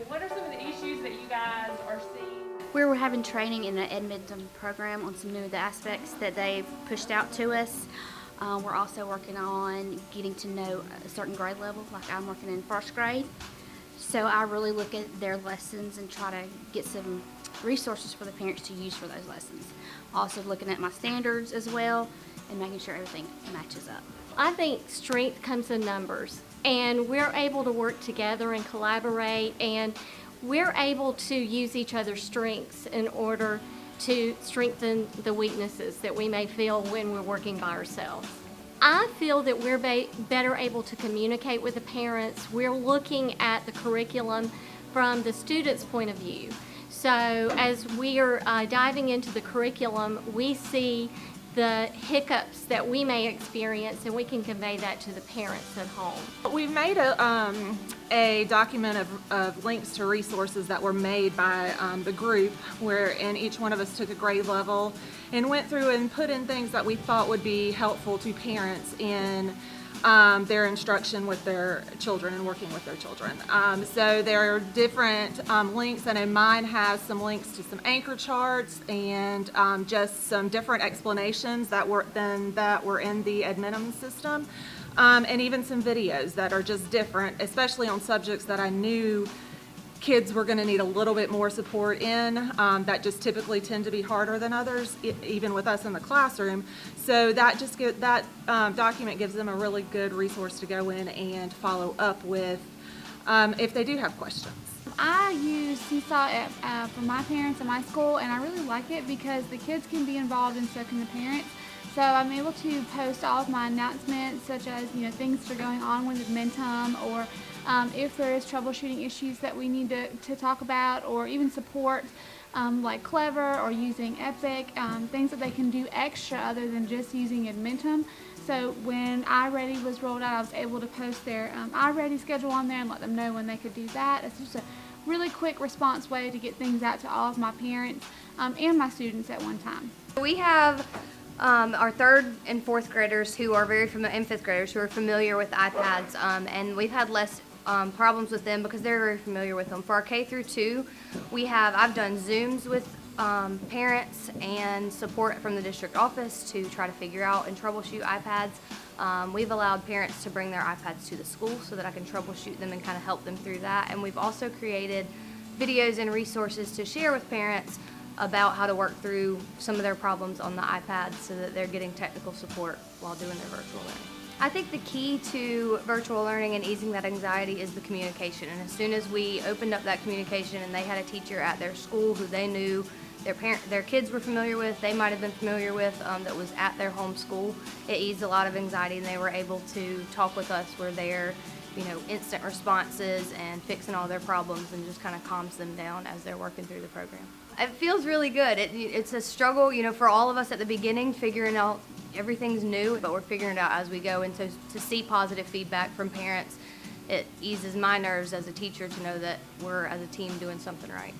What are some of the issues that you guys are seeing? We're having training in an Edmonton program on some new aspects that they've pushed out to us. We're also working on getting to know a certain grade level, like I'm working in first grade. So I really look at their lessons and try to get some resources for the parents to use for those lessons. Also looking at my standards as well and making sure everything matches up. I think strength comes in numbers, and we're able to work together and collaborate, and we're able to use each other's strengths in order to strengthen the weaknesses that we may feel when we're working by ourselves. I feel that we're better able to communicate with the parents. We're looking at the curriculum from the student's point of view. So as we are diving into the curriculum, we see the hiccups that we may experience, and we can convey that to the parents at home. We've made a document of links to resources that were made by the group, wherein each one of us took a grade level and went through and put in things that we thought would be helpful to parents in their instruction with their children and working with their children. So there are different links, and in mine has some links to some anchor charts and just some different explanations that were in the Adminum system, and even some videos that are just different, especially on subjects that I knew kids were going to need a little bit more support in, that just typically tend to be harder than others, even with us in the classroom. So that document gives them a really good resource to go in and follow up with if they do have questions. I use Seesaw for my parents at my school, and I really like it because the kids can be involved and so can the parents. So I'm able to post all of my announcements, such as things that are going on with Admintum, or if there is troubleshooting issues that we need to talk about, or even support like Clever or using Epic, things that they can do extra other than just using Admintum. So when iReady was rolled out, I was able to post their iReady schedule on there and let them know when they could do that. It's just a really quick response way to get things out to all of my parents and my students at one time. We have our third and fourth graders who are and fifth graders who are familiar with iPads, and we've had less problems with them because they're very familiar with them. For our K through 2, I've done Zooms with parents and support from the district office to try to figure out and troubleshoot iPads. We've allowed parents to bring their iPads to the school so that I can troubleshoot them and kind of help them through that. And we've also created videos and resources to share with parents about how to work through some of their problems on the iPad so that they're getting technical support while doing their virtual learning. I think the key to virtual learning and easing that anxiety is the communication. And as soon as we opened up that communication and they had a teacher at their school who they knew their kids were familiar with, they might have been familiar with, that was at their home school, it eased a lot of anxiety, and they were able to talk with us. We're there, instant responses and fixing all their problems, and just kind of calms them down as they're working through the program. It feels really good. It's a struggle, for all of us at the beginning, figuring out everything's new, but we're figuring it out as we go. And to see positive feedback from parents, it eases my nerves as a teacher to know that we're, as a team, doing something right.